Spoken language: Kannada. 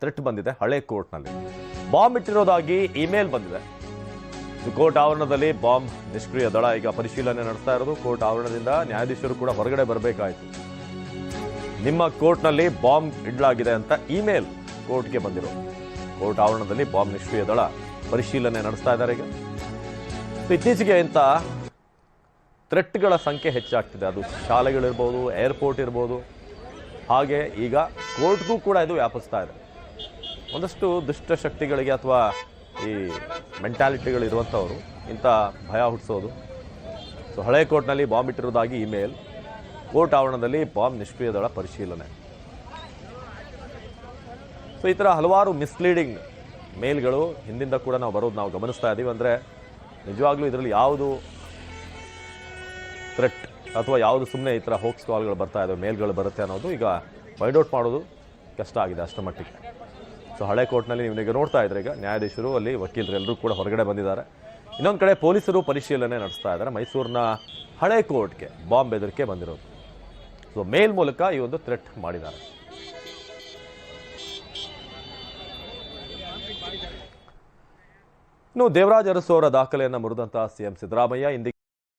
ಥ್ರೆಟ್ ಬಂದಿದೆ ಹಳೆ ಕೋರ್ಟ್ನಲ್ಲಿ. ಬಾಂಬ್ ಇಟ್ಟಿರೋದಾಗಿ ಇಮೇಲ್ ಬಂದಿದೆ. ಕೋರ್ಟ್ ಆವರಣದಲ್ಲಿ ಬಾಂಬ್ ನಿಷ್ಕ್ರಿಯ ದಳ ಈಗ ಪರಿಶೀಲನೆ ನಡೆಸ್ತಾ ಇರೋದು. ಕೋರ್ಟ್ ಆವರಣದಿಂದ ನ್ಯಾಯಾಧೀಶರು ಕೂಡ ಹೊರಗಡೆ ಬರಬೇಕಾಯಿತು. ನಿಮ್ಮ ಕೋರ್ಟ್ನಲ್ಲಿ ಬಾಂಬ್ ಇಡಲಾಗಿದೆ ಅಂತ ಇಮೇಲ್ ಕೋರ್ಟ್ಗೆ ಬಂದಿರೋದು. ಕೋರ್ಟ್ ಆವರಣದಲ್ಲಿ ಬಾಂಬ್ ನಿಷ್ಕ್ರಿಯ ದಳ ಪರಿಶೀಲನೆ ನಡೆಸ್ತಾ ಇದ್ದಾರೆ. ಈಗ ಇತ್ತೀಚೆಗೆ ಇಂಥ ಥ್ರೆಟ್ಗಳ ಸಂಖ್ಯೆ ಹೆಚ್ಚಾಗ್ತಿದೆ. ಅದು ಶಾಲೆಗಳಿರ್ಬೋದು, ಏರ್ಪೋರ್ಟ್ ಇರ್ಬೋದು, ಹಾಗೆ ಈಗ ಕೋರ್ಟ್ಗೂ ಕೂಡ ಇದು ವ್ಯಾಪಿಸ್ತಾ ಇದೆ. ಒಂದಷ್ಟು ದುಷ್ಟಶಕ್ತಿಗಳಿಗೆ ಅಥವಾ ಈ ಮೆಂಟಾಲಿಟಿಗಳಿರುವಂಥವರು ಇಂಥ ಭಯ ಹುಟ್ಟಿಸೋದು. ಸೊ ಹಳೆ ಕೋರ್ಟ್ನಲ್ಲಿ ಬಾಂಬ್ ಇಟ್ಟಿರೋದಾಗಿ ಇಮೇಲ್, ಕೋರ್ಟ್ ಆವರಣದಲ್ಲಿ ಬಾಂಬ್ ನಿಷ್ಕ್ರಿಯ ದಳ ಪರಿಶೀಲನೆ. ಸೊ ಈ ಥರ ಹಲವಾರು ಮಿಸ್ಲೀಡಿಂಗ್ ಮೇಲ್ಗಳು ಹಿಂದಿಂದ ಕೂಡ ನಾವು ಗಮನಿಸ್ತಾ ಇದ್ದೀವಿ. ಅಂದರೆ ನಿಜವಾಗ್ಲೂ ಇದರಲ್ಲಿ ಯಾವುದು ಥ್ರೆಟ್ ಅಥವಾ ಯಾವುದು ಸುಮ್ಮನೆ ಈ ಥರ ಹೋಕ್ಸ್ ಕಾಲ್ಗಳು ಬರ್ತಾ ಇದ್ದಾವೆ, ಮೇಲ್ಗಳು ಬರುತ್ತೆ ಅನ್ನೋದು ಈಗ ಫೈಂಡ್ ಔಟ್ ಮಾಡೋದು ಕಷ್ಟ ಆಗಿದೆ ಅಷ್ಟರ ಮಟ್ಟಿಗೆ. ಸೊ ಹಳೆ ಕೋರ್ಟ್ನಲ್ಲಿ ನೀವು ನೋಡ್ತಾ ಇದ್ರೆ ಈಗ ನ್ಯಾಯಾಧೀಶರು, ಅಲ್ಲಿ ವಕೀಲರು ಎಲ್ಲರೂ ಕೂಡ ಹೊರಗಡೆ ಬಂದಿದ್ದಾರೆ. ಇನ್ನೊಂದು ಕಡೆ ಪೊಲೀಸರು ಪರಿಶೀಲನೆ ನಡೆಸ್ತಾ ಇದ್ದಾರೆ. ಮೈಸೂರಿನ ಹಳೆ ಕೋರ್ಟ್ಗೆ ಬಾಂಬ್ ಬೆದರಿಕೆ ಬಂದಿರೋದು. ಸೊ ಮೇಲ್ ಮೂಲಕ ಈ ಒಂದು ಥ್ರೆಟ್ ಮಾಡಿದ್ದಾರೆ. ಇನ್ನು ದೇವರಾಜ್ ಅರಸು ಅವರ ದಾಖಲೆಯನ್ನು ಮುರಿದಂತಹ ಸಿಎಂ ಸಿದ್ದರಾಮಯ್ಯ ಇಂದಿಗೆ